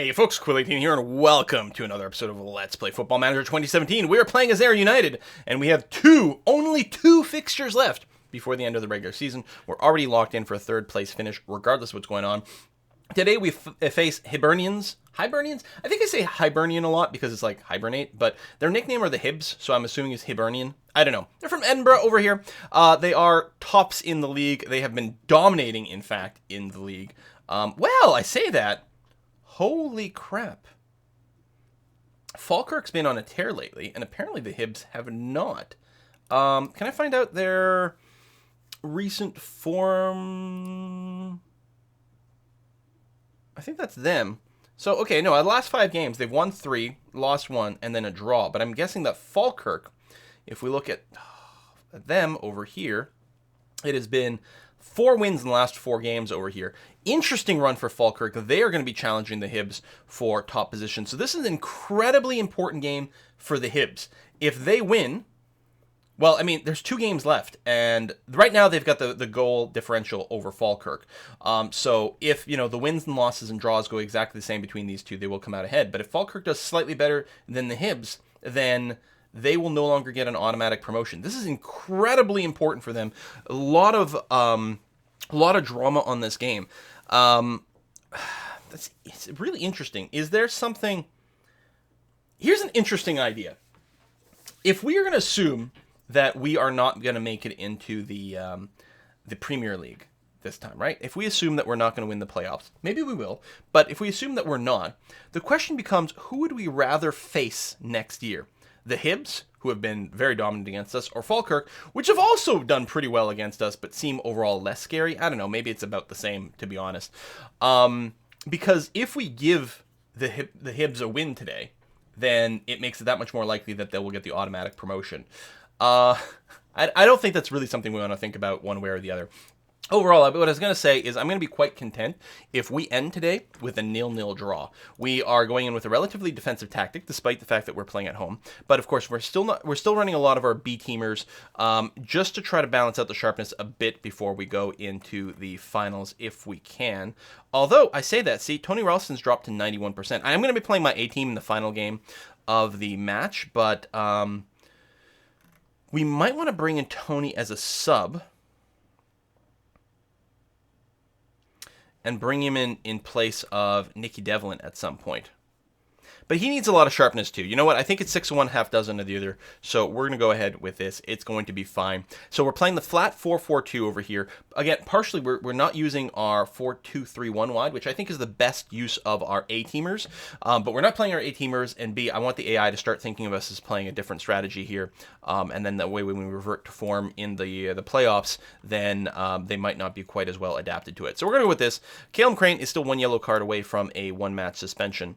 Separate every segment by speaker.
Speaker 1: Hey folks, Quill18 here, and welcome to another episode of Let's Play Football Manager 2017. We are playing as Ayr United, and we have only two fixtures left before the end of the regular season. We're already locked in for a third place finish, regardless of what's going on. Today we face Hibernians. Hibernians? I think I say Hibernian a lot because it's like hibernate, but their nickname are the Hibs, so I'm assuming it's Hibernian. I don't know. They're from Edinburgh over here. They are tops in the league. They have been dominating, in fact, in the league. Well, I say that. Holy crap. Falkirk's been on a tear lately, and apparently the Hibs have not. Can I find out their recent form? I think that's them. So, okay, no, the last 5 games, they've won 3, lost 1, and then a draw. But I'm guessing that Falkirk, if we look at them over here, it has been 4 wins in the last 4 games over here. Interesting run for Falkirk. They are going to be challenging the Hibs for top position. So this is an incredibly important game for the Hibs. If they win, well, I mean, there's 2 games left. And right now they've got the goal differential over Falkirk. So if, the wins and losses and draws go exactly the same between these two, they will come out ahead. But if Falkirk does slightly better than the Hibs, then they will no longer get an automatic promotion. This is incredibly important for them. A lot of drama on this game. It's really interesting. Is there something? Here's an interesting idea. If we are going to assume that we are not going to make it into the Premier League this time, right? If we assume that we're not going to win the playoffs, maybe we will, but if we assume that we're not, the question becomes, who would we rather face next year? The Hibs, who have been very dominant against us, or Falkirk, which have also done pretty well against us, but seem overall less scary. I don't know, maybe it's about the same, to be honest. Because if we give the Hibs a win today, then it makes it that much more likely that they will get the automatic promotion. I don't think that's really something we want to think about one way or the other. Overall, what I was going to say is I'm going to be quite content if we end today with a 0-0 draw. We are going in with a relatively defensive tactic, despite the fact that we're playing at home. But of course, we're still running a lot of our B teamers just to try to balance out the sharpness a bit before we go into the finals, if we can. Although I say that, see, Tony Ralston's dropped to 91%. I am going to be playing my A team in the final game of the match, but we might want to bring in Tony as a sub and bring him in place of Nicky Devlin at some point. But he needs a lot of sharpness too. You know what? I think it's 6 of one, half dozen of the other. So we're going to go ahead with this. It's going to be fine. So we're playing the flat 4-4-2 over here. Again, partially we're not using our 4-2-3-1 wide, which I think is the best use of our A-teamers. But we're not playing our A-teamers, and B, I want the AI to start thinking of us as playing a different strategy here. And then that way when we revert to form in the playoffs, then they might not be quite as well adapted to it. So we're going to go with this. Calum Crane is still 1 yellow card away from a 1-match suspension.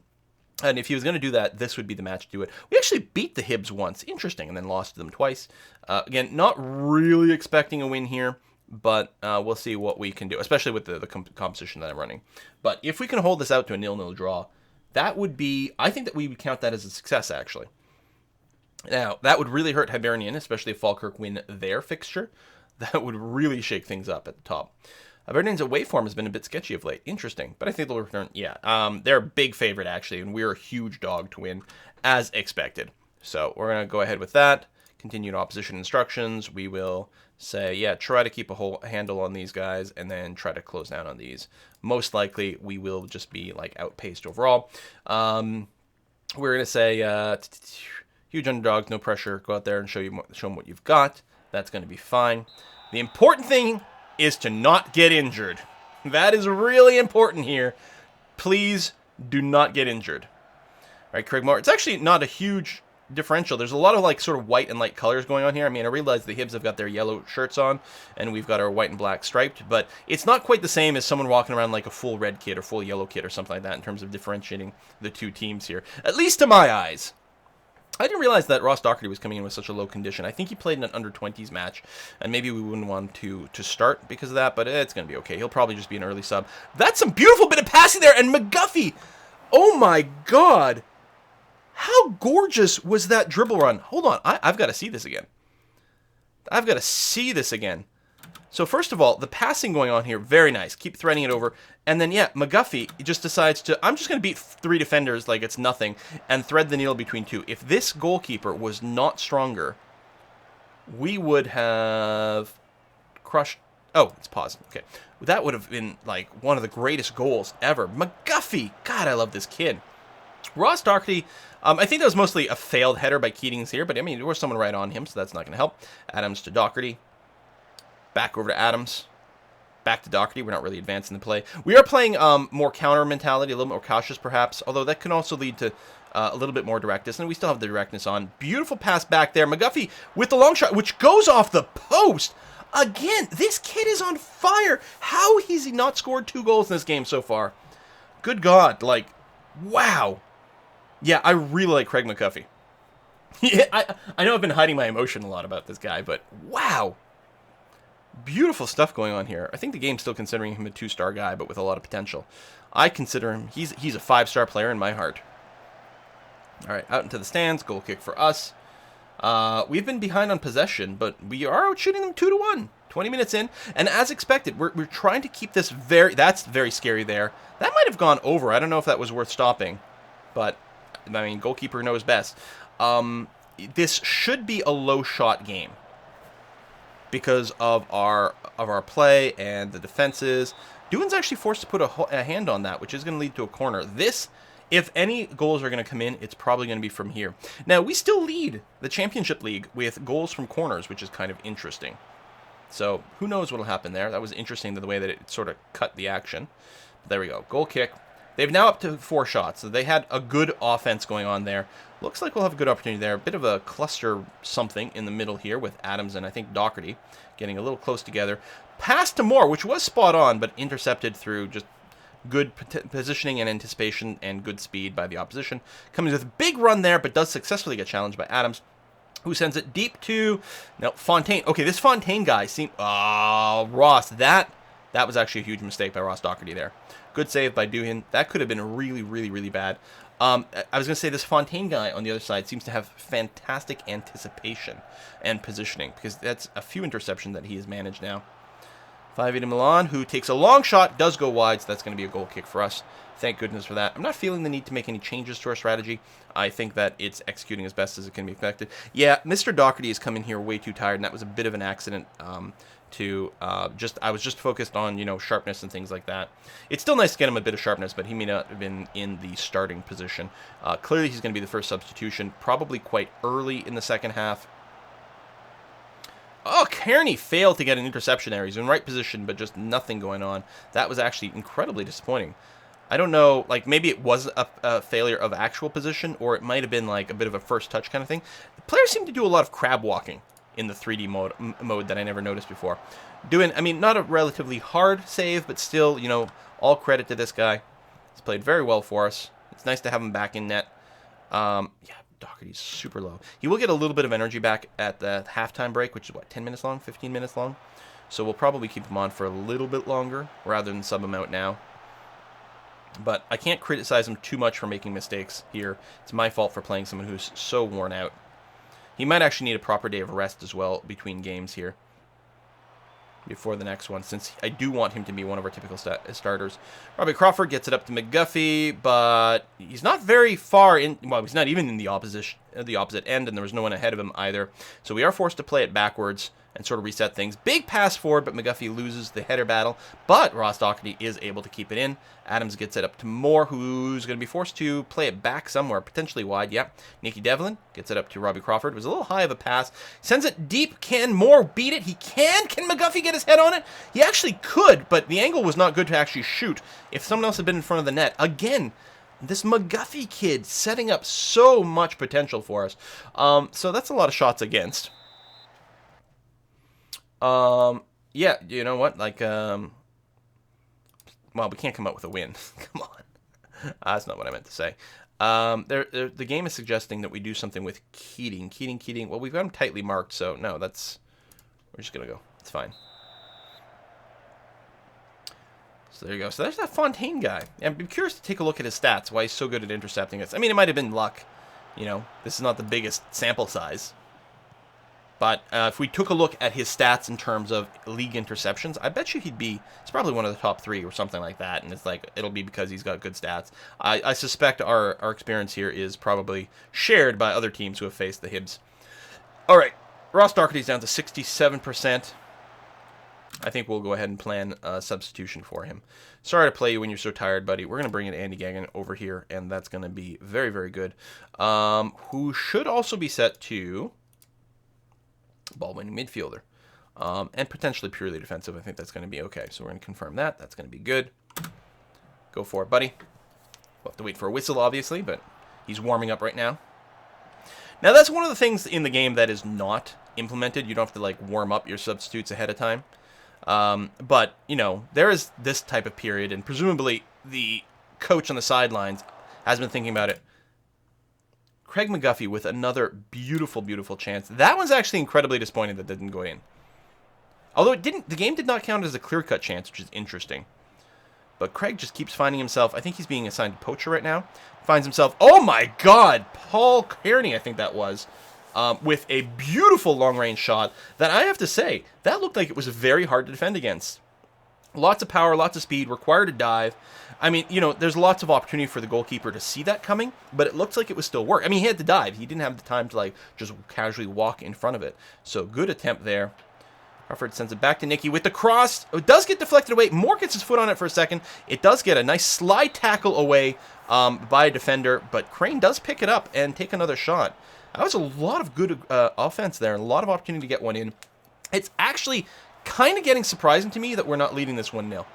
Speaker 1: And if he was going to do that, this would be the match to do it. We actually beat the Hibs once. Interesting. And then lost to them twice. Again, not really expecting a win here, but we'll see what we can do, especially with the composition that I'm running. But if we can hold this out to a 0-0 draw, that would be, I think that we would count that as a success, actually. Now, that would really hurt Hibernian, especially if Falkirk win their fixture. That would really shake things up at the top. Hibernian's away form has been a bit sketchy of late. Interesting, but I think they'll return. Yeah, they're a big favorite, actually, and we're a huge dog to win, as expected. So we're going to go ahead with that. Continued opposition instructions. We will say, yeah, try to keep a whole handle on these guys, and then try to close down on these. Most likely, we will just be, outpaced overall. We're going to say, huge underdogs, no pressure. Go out there and show them what you've got. That's going to be fine. The important thing is to not get injured. That is really important here. Please do not get injured. All right, Craig Moore. It's actually not a huge differential. There's a lot of sort of white and light colors going on here. I mean, I realize the Hibs have got their yellow shirts on, and we've got our white and black striped, but it's not quite the same as someone walking around like a full red kit or full yellow kit or something like that in terms of differentiating the two teams here, at least to my eyes. I didn't realize that Ross Doherty was coming in with such a low condition. I think he played in an under-20s match, and maybe we wouldn't want to start because of that, but it's going to be okay. He'll probably just be an early sub. That's some beautiful bit of passing there, and McGuffey! Oh my god! How gorgeous was that dribble run? Hold on, I've got to see this again. So first of all, the passing going on here, very nice. Keep threading it over. And then, yeah, McGuffey just decides to, I'm just going to beat 3 defenders like it's nothing and thread the needle between 2. If this goalkeeper was not stronger, we would have crushed... Oh, it's paused. Okay. That would have been, like, one of the greatest goals ever. McGuffey! God, I love this kid. Ross Doherty, I think that was mostly a failed header by Keatings here, but, I mean, there was someone right on him, so that's not going to help. Adams to Doherty. Back over to Adams. Back to Doherty. We're not really advancing the play. We are playing more counter mentality, a little more cautious perhaps, although that can also lead to a little bit more directness, and we still have the directness on. Beautiful pass back there. McGuffey with the long shot, which goes off the post. Again, this kid is on fire. How has he not scored 2 goals in this game so far? Good God. Like, wow. Yeah, I really like Craig McGuffey. Yeah, I know I've been hiding my emotion a lot about this guy, but wow. Beautiful stuff going on here. I think the game's still considering him a 2-star guy, but with a lot of potential. I consider him, he's a 5-star player in my heart. All right, out into the stands, goal kick for us. We've been behind on possession, but we are out shooting them 2-1. 20 minutes in, and as expected, we're trying to keep this that's very scary there. That might have gone over. I don't know if that was worth stopping, but, I mean, goalkeeper knows best. This should be a low shot game because of our play and the defenses. Doohan's actually forced to put a hand on that, which is going to lead to a corner. This, if any goals are going to come in, it's probably going to be from here. Now, we still lead the Championship League with goals from corners, which is kind of interesting. So, who knows what will happen there. That was interesting, the way that it sort of cut the action. But there we go. Goal kick. They've now up to 4 shots, so they had a good offense going on there. Looks like we'll have a good opportunity there. A bit of a cluster something in the middle here with Adams and I think Doherty getting a little close together. Pass to Moore, which was spot on, but intercepted through just good positioning and anticipation and good speed by the opposition. Comes with a big run there, but does successfully get challenged by Adams, who sends it deep to... No, Fontaine. Okay, this Fontaine guy seemed... Oh, Ross, that was actually a huge mistake by Ross Doherty there. Good save by Doohan. That could have been really, really, really bad. I was going to say this Fontaine guy on the other side seems to have fantastic anticipation and positioning, because that's a few interceptions that he has managed now. 5-8 Milan, who takes a long shot, does go wide, so that's going to be a goal kick for us. Thank goodness for that. I'm not feeling the need to make any changes to our strategy. I think that it's executing as best as it can be expected. Yeah, Mr. Doherty is coming here way too tired, and that was a bit of an accident. I was just focused on, you know, sharpness and things like that. It's still nice to get him a bit of sharpness, but he may not have been in the starting position. Clearly, he's going to be the first substitution, probably quite early in the second half. Oh, Kearney failed to get an interception there. He's in right position, but just nothing going on. That was actually incredibly disappointing. I don't know, like, maybe it was a failure of actual position, or it might have been, like, a bit of a first touch kind of thing. The players seem to do a lot of crab walking in the 3D mode that I never noticed before. I mean, not a relatively hard save, but still, you know, all credit to this guy. He's played very well for us. It's nice to have him back in net. Yeah, Doherty's super low. He will get a little bit of energy back at the halftime break, which is, what, 10 minutes long, 15 minutes long? So we'll probably keep him on for a little bit longer, rather than sub him out now. But I can't criticize him too much for making mistakes here. It's my fault for playing someone who's so worn out. He might actually need a proper day of rest as well between games here before the next one, since I do want him to be one of our typical starters. Robbie Crawford gets it up to McGuffey, but he's not very far in. Well, he's not even in the opposite end, and there was no one ahead of him either. So we are forced to play it backwards and sort of reset things. Big pass forward, but McGuffey loses the header battle. But Ross Doherty is able to keep it in. Adams gets it up to Moore, who's going to be forced to play it back somewhere, potentially wide. Yep. Nicky Devlin gets it up to Robbie Crawford. It was a little high of a pass. Sends it deep. Can Moore beat it? He can. Can McGuffey get his head on it? He actually could, but the angle was not good to actually shoot. If someone else had been in front of the net. Again, this McGuffey kid setting up so much potential for us. So that's a lot of shots against. Yeah, you know what? Like, well, we can't come up with a win. Come on. That's not what I meant to say. The game is suggesting that we do something with Keating. Well, we've got him tightly marked, so no, we're just going to go. It's fine. So there you go. So there's that Fontaine guy. I'm curious to take a look at his stats, why he's so good at intercepting us. I mean, it might have been luck. You know, this is not the biggest sample size. But if we took a look at his stats in terms of league interceptions, I bet you he's probably one of the top 3 or something like that. And it's like, it'll be because he's got good stats. I suspect our experience here is probably shared by other teams who have faced the Hibs. All right, Ross Doherty's down to 67%. I think we'll go ahead and plan a substitution for him. Sorry to play you when you're so tired, buddy. We're going to bring in Andy Gagnon over here, and that's going to be very, very good. Who should also be set to ball-winning midfielder. And potentially purely defensive. I think that's going to be okay. So we're going to confirm that. That's going to be good. Go for it, buddy. We'll have to wait for a whistle, obviously, but he's warming up right now. Now, that's one of the things in the game that is not implemented. You don't have to, like, warm up your substitutes ahead of time. But, you know, there is this type of period, and presumably the coach on the sidelines has been thinking about it. Craig McGuffey with another beautiful, beautiful chance. That one's actually incredibly disappointing that didn't go in. Although the game did not count as a clear-cut chance, which is interesting. But Craig just keeps finding himself, I think he's being assigned to poacher right now, finds himself, oh my god, Paul Kearney, I think that was, with a beautiful long-range shot that I have to say, that looked like it was very hard to defend against. Lots of power, lots of speed, required to dive. I mean, you know, there's lots of opportunity for the goalkeeper to see that coming, but it looks like it was still work. I mean, he had to dive. He didn't have the time to, like, just casually walk in front of it. So, good attempt there. Harford sends it back to Nicky with the cross. It does get deflected away. Moore gets his foot on it for a second. It does get a nice slide tackle away by a defender, but Crane does pick it up and take another shot. That was a lot of good offense there, and a lot of opportunity to get one in. It's actually kind of getting surprising to me that we're not leading this 1-0.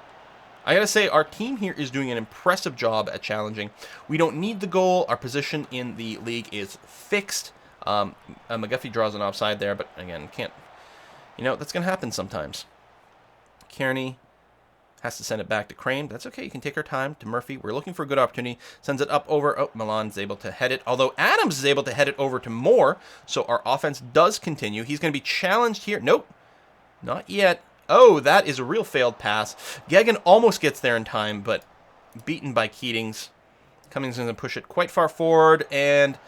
Speaker 1: I gotta say, our team here is doing an impressive job at challenging. We don't need the goal. Our position in the league is fixed. McGuffey draws an offside there, but again, can't. You know, that's going to happen sometimes. Kearney has to send it back to Crane. That's okay. You can take our time to Murphy. We're looking for a good opportunity. Sends it up over. Oh, Milan's able to head it. Although Adams is able to head it over to Moore. So our offense does continue. He's going to be challenged here. Nope. Not yet. Oh, that is a real failed pass. Gagnon almost gets there in time, but beaten by Keatings. Cummings is going to push it quite far forward. And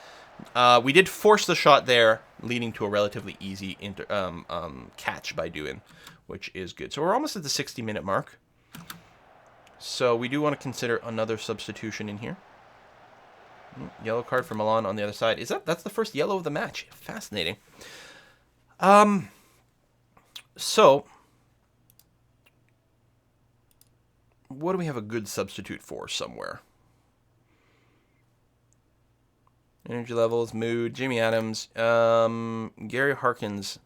Speaker 1: we did force the shot there, leading to a relatively easy catch by Doohan, which is good. So we're almost at the 60-minute mark. So we do want to consider another substitution in here. Yellow card for Milan on the other side. That's the first yellow of the match? Fascinating. So what do we have a good substitute for somewhere? Energy levels, mood, Jamie Adams, Gary Harkins.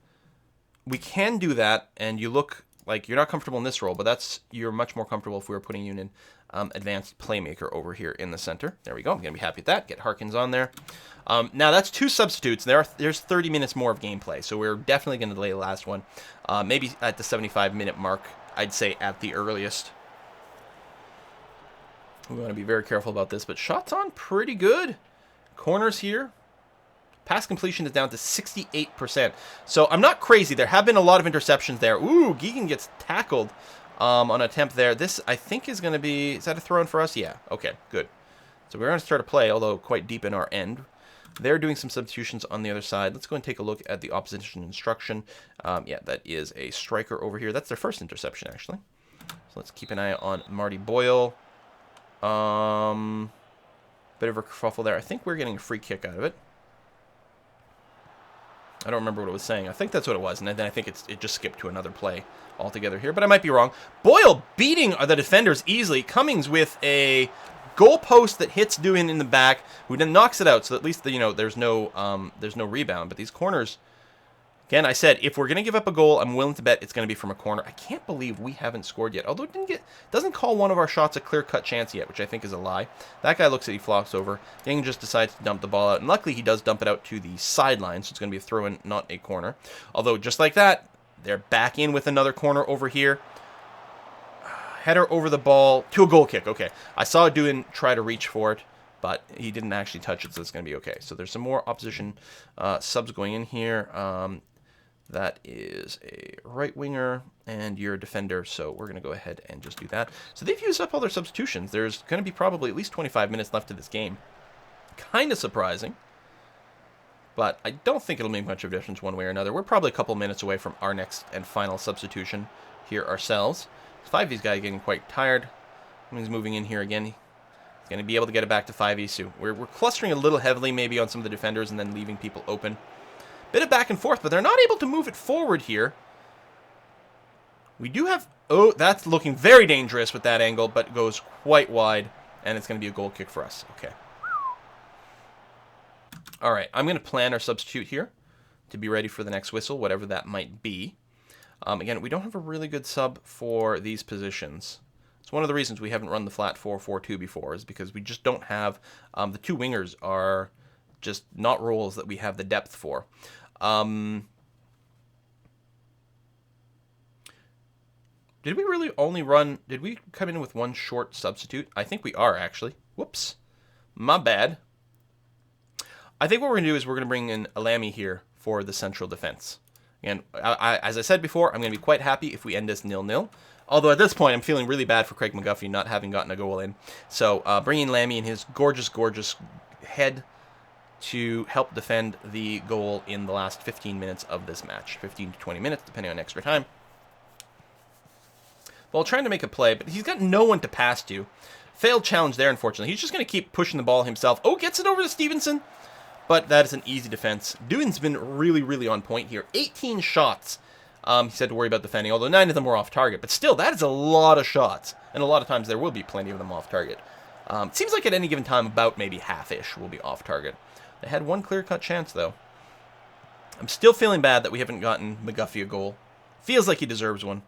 Speaker 1: We can do that, and you look like you're not comfortable in this role, but you're much more comfortable if we were putting you in advanced playmaker over here in the center. There we go. I'm going to be happy with that. Get Harkins on there. Now, that's 2 substitutes. There's 30 minutes more of gameplay, so we're definitely going to delay the last one. Maybe at the 75-minute mark, I'd say at the earliest. We want to be very careful about this, but shots on pretty good. Corners here. Pass completion is down to 68%. So I'm not crazy. There have been a lot of interceptions there. Ooh, Geegan gets tackled on an attempt there. This, I think, is going to be... Is that a throw-in for us? Yeah. Okay, good. So we're going to start a play, although quite deep in our end. They're doing some substitutions on the other side. Let's go and take a look at the opposition instruction. Yeah, that is a striker over here. That's their first interception, actually. So let's keep an eye on Marty Boyle. Bit of a kerfuffle there. I think we're getting a free kick out of it. I don't remember what it was saying. I think that's what it was, and then I think it just skipped to another play altogether here, but I might be wrong. Boyle beating the defenders easily. Cummings with a goalpost that hits Doohan in the back, who then knocks it out. So at least there's no rebound. But these corners, again, I said if we're gonna give up a goal, I'm willing to bet it's gonna be from a corner. I can't believe we haven't scored yet. Although it doesn't call one of our shots a clear-cut chance yet, which I think is a lie. That guy looks at he flocks over. Gang just decides to dump the ball out, and luckily he does dump it out to the sideline, so it's gonna be a throw-in, not a corner. Although just like that, they're back in with another corner over here. Header over the ball to a goal kick. Okay, I saw Doohan try to reach for it, but he didn't actually touch it, so it's going to be okay. So there's some more opposition subs going in here. That is a right winger, and you're a defender, so we're going to go ahead and just do that. So they've used up all their substitutions. There's going to be probably at least 25 minutes left of this game. Kind of surprising. But I don't think it'll make much of a difference one way or another. We're probably a couple minutes away from our next and final substitution here ourselves. 5E's guy getting quite tired. He's moving in here again. He's going to be able to get it back to 5E soon. We're clustering a little heavily maybe on some of the defenders and then leaving people open. Bit of back and forth, but they're not able to move it forward here. We do have... Oh, that's looking very dangerous with that angle, but goes quite wide, and it's going to be a goal kick for us. Okay. All right, I'm going to plan our substitute here to be ready for the next whistle, whatever that might be. Again, we don't have a really good sub for these positions. It's one of the reasons we haven't run the flat 4-4-2 before, is because we just don't have... the two wingers are just not roles that we have the depth for. Did we really only run... Did we come in with one short substitute? I think we are, actually. Whoops. My bad. I think what we're going to do is we're going to bring in Alami here for the central defense. And as I said before, I'm going to be quite happy if we end this 0-0. Although at this point, I'm feeling really bad for Craig McGuffey not having gotten a goal in. So bringing Lamy and his gorgeous, gorgeous head to help defend the goal in the last 15 minutes of this match. 15 to 20 minutes, depending on extra time. Well, trying to make a play, but he's got no one to pass to. Failed challenge there, unfortunately. He's just going to keep pushing the ball himself. Oh, gets it over to Stevenson. But that is an easy defense. Doohan's been really, really on point here. 18 shots. He said to worry about defending, although 9 of them were off target. But still, that is a lot of shots. And a lot of times there will be plenty of them off target. It seems like at any given time about maybe half-ish will be off target. They had one clear-cut chance, though. I'm still feeling bad that we haven't gotten McGuffey a goal. Feels like he deserves one.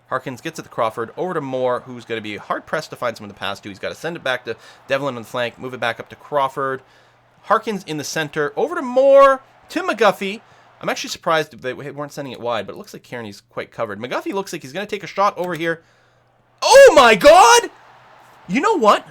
Speaker 1: Harkins gets it to Crawford, over to Moore, who's going to be hard-pressed to find someone to pass to. He's got to send it back to Devlin on the flank, move it back up to Crawford. Harkins in the center, over to Moore, to McGuffey. I'm actually surprised they weren't sending it wide, but it looks like Kearney's quite covered. McGuffey looks like he's going to take a shot over here. Oh my god! You know what?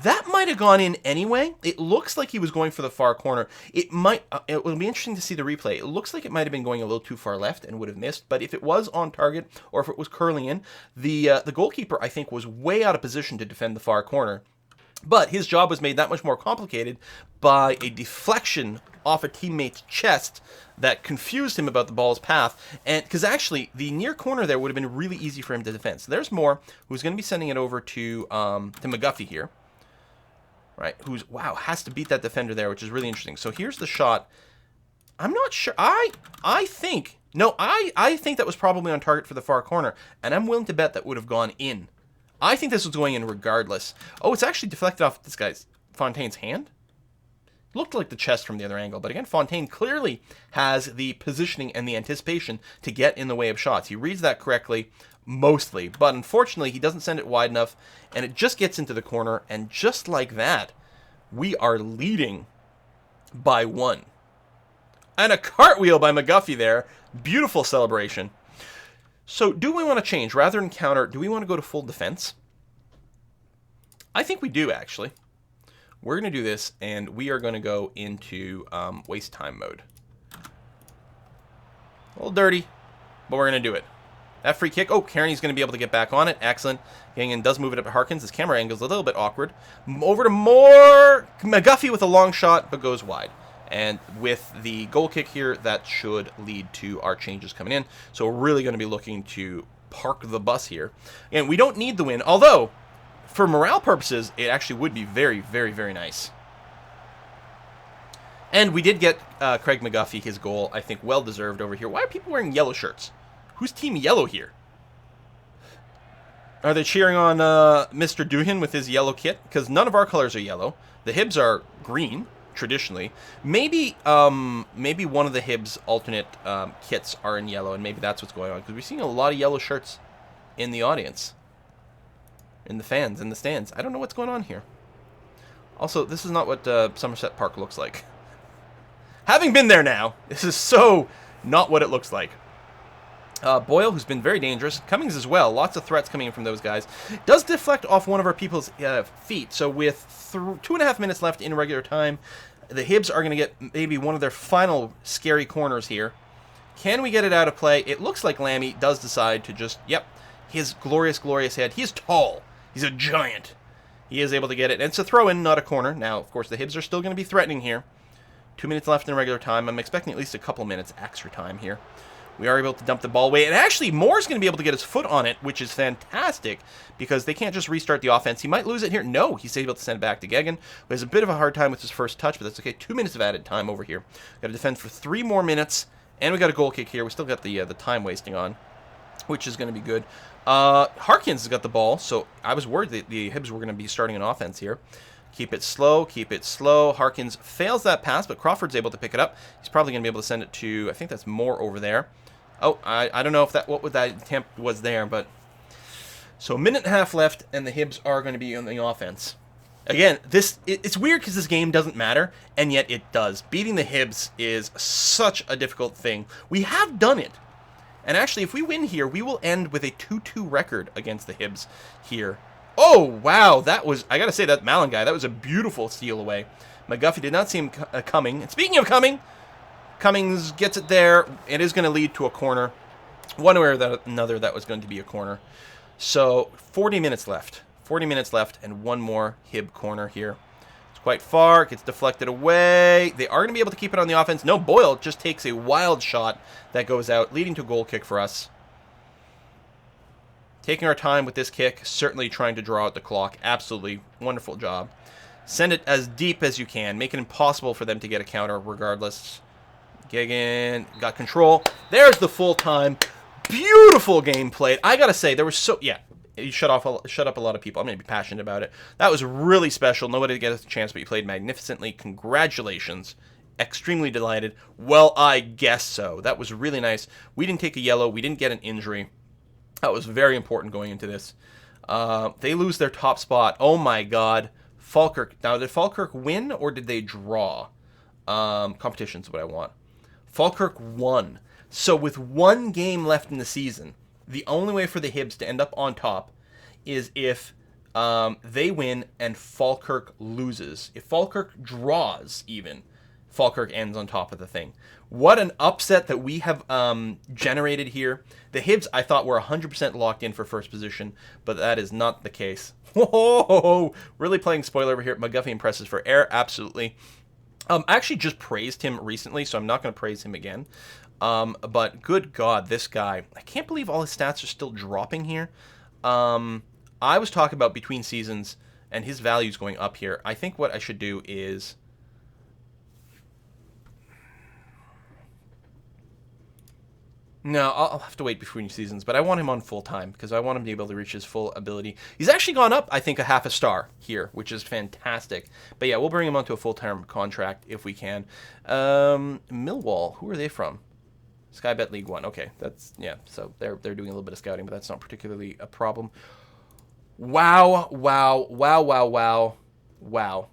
Speaker 1: That might have gone in anyway. It looks like he was going for the far corner. It might. It will be interesting to see the replay. It looks like it might have been going a little too far left and would have missed. But if it was on target or if it was curling in, the goalkeeper, I think, was way out of position to defend the far corner. But his job was made that much more complicated by a deflection off a teammate's chest that confused him about the ball's path. And because actually the near corner there would have been really easy for him to defend. So there's Moore, who's going to be sending it over to McGuffey here. Right, who's, wow, has to beat that defender there, which is really interesting. So here's the shot. I'm not sure. I think that was probably on target for the far corner, and I'm willing to bet that would have gone in. I think this was going in regardless. Oh, it's actually deflected off this guy's, Fontaine's hand? Looked like the chest from the other angle, but again, Fontaine clearly has the positioning and the anticipation to get in the way of shots. He reads that correctly, mostly, but unfortunately, he doesn't send it wide enough, and it just gets into the corner, and just like that, we are leading by 1. And a cartwheel by McGuffey there. Beautiful celebration. So, do we want to change? Rather than counter, do we want to go to full defense? I think we do, actually. We're going to do this, and we are going to go into waste time mode. A little dirty, but we're going to do it. That free kick. Oh, Kearney's going to be able to get back on it. Excellent. Gangan does move it up to Harkins. His camera angle is a little bit awkward. Over to Moore. McGuffey with a long shot, but goes wide. And with the goal kick here, that should lead to our changes coming in. So we're really going to be looking to park the bus here. And we don't need the win, although for morale purposes, it actually would be very, very, very nice. And we did get Craig McGuffey his goal, I think, well-deserved over here. Why are people wearing yellow shirts? Who's Team Yellow here? Are they cheering on Mr. Doohan with his yellow kit? Because none of our colors are yellow. The Hibs are green, traditionally. Maybe one of the Hibs alternate kits are in yellow, and maybe that's what's going on. Because we're seeing a lot of yellow shirts in the audience. In the fans, in the stands. I don't know what's going on here. Also, this is not what Somerset Park looks like. Having been there now, this is so not what it looks like. Boyle, who's been very dangerous. Cummings as well. Lots of threats coming in from those guys. Does deflect off one of our people's feet. So with 2.5 minutes left in regular time, the Hibs are going to get maybe one of their final scary corners here. Can we get it out of play? It looks like Lamy does decide to just, yep, his glorious, glorious head. He's tall. He's a giant. He is able to get it. And it's a throw-in, not a corner. Now, of course, the Hibs are still going to be threatening here. 2 minutes left in regular time. I'm expecting at least a couple minutes extra time here. We are able to dump the ball away. And actually, Moore's going to be able to get his foot on it, which is fantastic because they can't just restart the offense. He might lose it here. No, he's able to send it back to Geoghegan, who has a bit of a hard time with his first touch, but that's okay. 2 minutes of added time over here. Got to defend for 3 more minutes, and we got a goal kick here. We still got the time wasting on, which is going to be good. Harkins has got the ball, so I was worried that the Hibs were going to be starting an offense here. Keep it slow, keep it slow. Harkins fails that pass, but Crawford's able to pick it up. He's probably going to be able to send it to, I think that's Moore over there. Oh, I don't know if what that attempt was there, but... So a minute and a half left, and the Hibs are going to be on the offense. Again, it's weird because this game doesn't matter, and yet it does. Beating the Hibs is such a difficult thing. We have done it. And actually, if we win here, we will end with a 2-2 record against the Hibs here. Oh, wow, that was... I got to say, that Malin guy, that was a beautiful steal away. McGuffey did not see him coming. And speaking of coming... Cummings gets it there. It is going to lead to a corner. One way or another, that was going to be a corner. So, 40 minutes left. 40 minutes left, and one more Hib corner here. It's quite far. It gets deflected away. They are going to be able to keep it on the offense. No, Boyle just takes a wild shot that goes out, leading to a goal kick for us. Taking our time with this kick. Certainly trying to draw out the clock. Absolutely wonderful job. Send it as deep as you can. Make it impossible for them to get a counter regardless. Geoghegan got control. There's the full time. Beautiful game played. I gotta say, there was so... Yeah, you shut up a lot of people. I'm gonna be passionate about it. That was really special. Nobody gets a chance, but you played magnificently. Congratulations. Extremely delighted. Well, I guess so. That was really nice. We didn't take a yellow. We didn't get an injury. That was very important going into this. They lose their top spot. Oh my god. Falkirk. Now, did Falkirk win or did they draw? Competition's what I want. Falkirk won. So with one game left in the season, the only way for the Hibs to end up on top is if they win and Falkirk loses. If Falkirk draws even, Falkirk ends on top of the thing. What an upset that we have generated here. The Hibs, I thought, were 100% locked in for first position, but that is not the case. Whoa! Really playing spoiler over here. McGuffey impresses for air, absolutely. I actually just praised him recently, so I'm not going to praise him again. But good God, this guy. I can't believe all his stats are still dropping here. I was talking about between seasons and his values going up here. I think what I should do is... No, I'll have to wait between seasons, but I want him on full-time because I want him to be able to reach his full ability. He's actually gone up, I think, a half a star here, which is fantastic. But yeah, we'll bring him onto a full-time contract if we can. Millwall, who are they from? Sky Bet League 1. Okay, that's, yeah, so they're doing a little bit of scouting, but that's not particularly a problem. Wow, wow, wow, wow, wow, wow.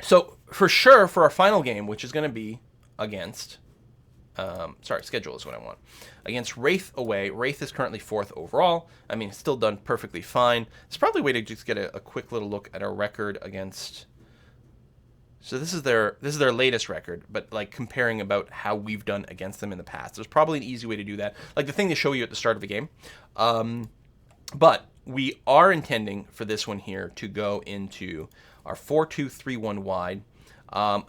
Speaker 1: So, for sure, for our final game, which is going to be against... schedule is what I want. Against Wraith away. Wraith is currently 4th overall. I mean, it's still done perfectly fine. It's probably a way to just get a quick little look at our record against... So this is their latest record, but like comparing about how we've done against them in the past. There's probably an easy way to do that. Like the thing they show you at the start of the game. But we are intending for this one here to go into our 4-2-3-1 wide.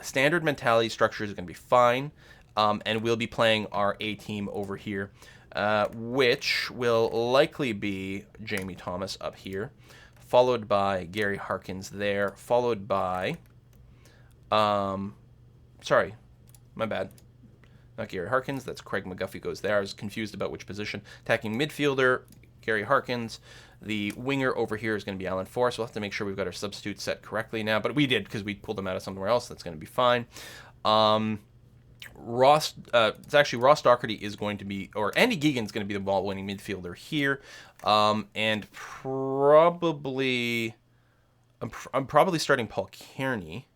Speaker 1: Standard mentality structure is going to be fine. And we'll be playing our A team over here, which will likely be Jamie Thomas up here, followed by Gary Harkins there, followed by, sorry, my bad, not Gary Harkins, that's Craig McGuffey goes there. I was confused about which position. Attacking midfielder, Gary Harkins. The winger over here is going to be Alan Forrest. We'll have to make sure we've got our substitutes set correctly now, but we did because we pulled them out of somewhere else. That's going to be fine. It's actually Ross Doherty is going to be, or Andy Geoghegan's going to be the ball-winning midfielder here, and probably, I'm probably starting Paul Kearney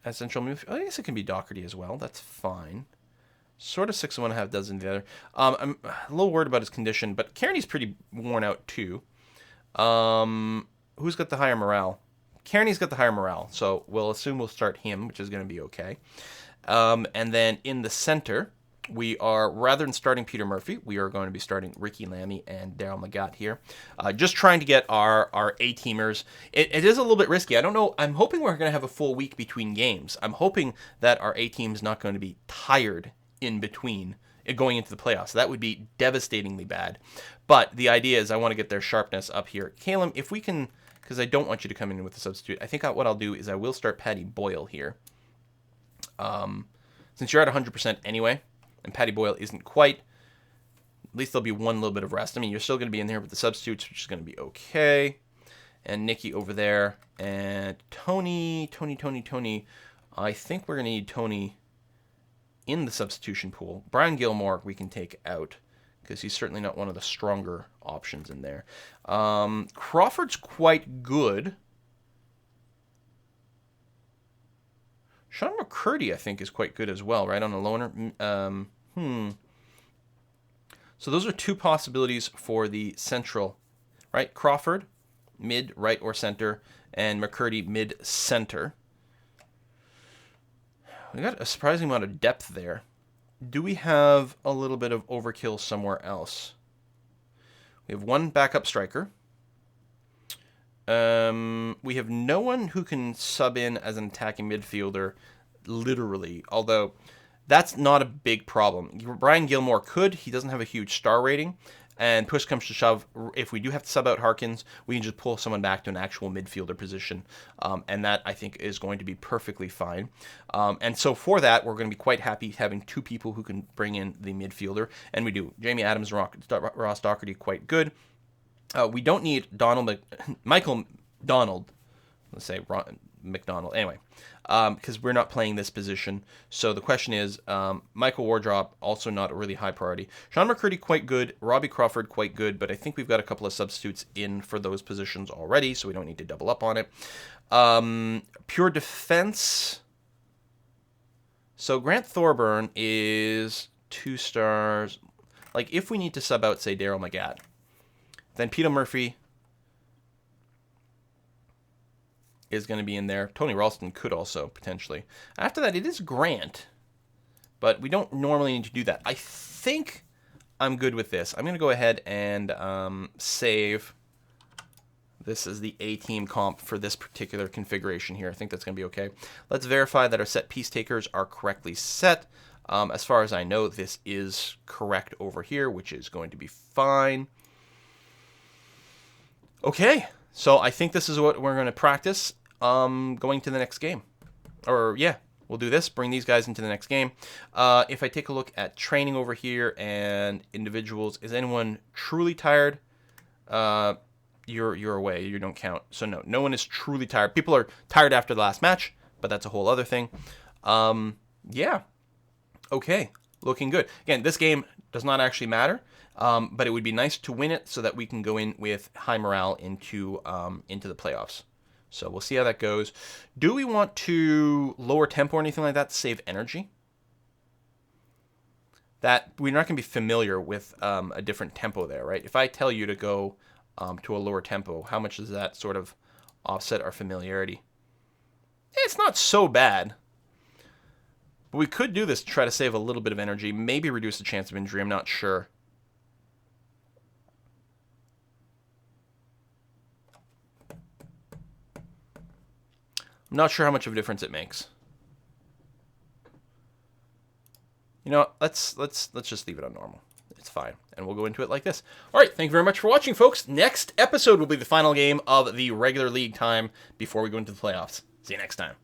Speaker 1: as central midfielder. I guess it can be Doherty as well. That's fine. Sort of 6 of one, half dozen the other. I'm a little worried about his condition, but Kearney's pretty worn out too. Who's got the higher morale? Kearney's got the higher morale, so we'll assume we'll start him, which is going to be okay. And then in the center, we are, rather than starting Peter Murphy, we are going to be starting Ricky Lamy and Daryl Magatt here. Just trying to get our A-teamers. It is a little bit risky. I don't know. I'm hoping we're going to have a full week between games. I'm hoping that our A-team's not going to be tired in between going into the playoffs. That would be devastatingly bad. But the idea is I want to get their sharpness up here. Caleb, if we can, because I don't want you to come in with a substitute, I think what I'll do is I will start Patty Boyle here. Since you're at 100% anyway, and Patty Boyle isn't quite, at least there'll be one little bit of rest. I mean, you're still going to be in there with the substitutes, which is going to be okay. And Nikki over there. And Tony. I think we're going to need Tony in the substitution pool. Brian Gilmore we can take out because he's certainly not one of the stronger options in there. Crawford's quite good. Sean McCurdy, I think, is quite good as well, right, on a loner. So those are two possibilities for the central, right? Crawford, mid, right, or center, and McCurdy, mid, center. We got a surprising amount of depth there. Do we have a little bit of overkill somewhere else? We have one backup striker. We have no one who can sub in as an attacking midfielder, literally, although that's not a big problem. Brian Gilmore could. He doesn't have a huge star rating. And push comes to shove, if we do have to sub out Harkins, we can just pull someone back to an actual midfielder position. And that, I think, is going to be perfectly fine. And so for that, we're going to be quite happy having two people who can bring in the midfielder. And we do. Jamie Adams, Ross Doherty, quite good. We don't need Michael Donald. Let's say McDonald. Anyway, because we're not playing this position. So the question is, Michael Wardrop, also not a really high priority. Sean McCurdy, quite good. Robbie Crawford, quite good. But I think we've got a couple of substitutes in for those positions already, so we don't need to double up on it. Pure defense. So Grant Thorburn is 2 stars. Like, if we need to sub out, say, Daryl Magatt, then Peter Murphy is going to be in there. Tony Ralston could also, potentially. After that, it is Grant, but we don't normally need to do that. I think I'm good with this. I'm going to go ahead and save. This is the A-team comp for this particular configuration here. I think that's going to be okay. Let's verify that our set piece takers are correctly set. As far as I know, this is correct over here, which is going to be fine. Okay, so I think this is what we're going to practice going to the next game. Or, yeah, we'll do this, bring these guys into the next game. If I take a look at training over here and individuals, is anyone truly tired? You're away, you don't count. So no one is truly tired. People are tired after the last match, but that's a whole other thing. Yeah, okay, looking good. Again, this game does not actually matter. But it would be nice to win it so that we can go in with high morale into the playoffs. So we'll see how that goes. Do we want to lower tempo or anything like that to save energy? That we're not going to be familiar with a different tempo there, right? If I tell you to go to a lower tempo, how much does that sort of offset our familiarity? It's not so bad. But we could do this to try to save a little bit of energy, maybe reduce the chance of injury. I'm not sure. I'm not sure how much of a difference it makes. You know, let's just leave it on normal. It's fine, and we'll go into it like this. All right, thank you very much for watching, folks. Next episode will be the final game of the regular league time before we go into the playoffs. See you next time.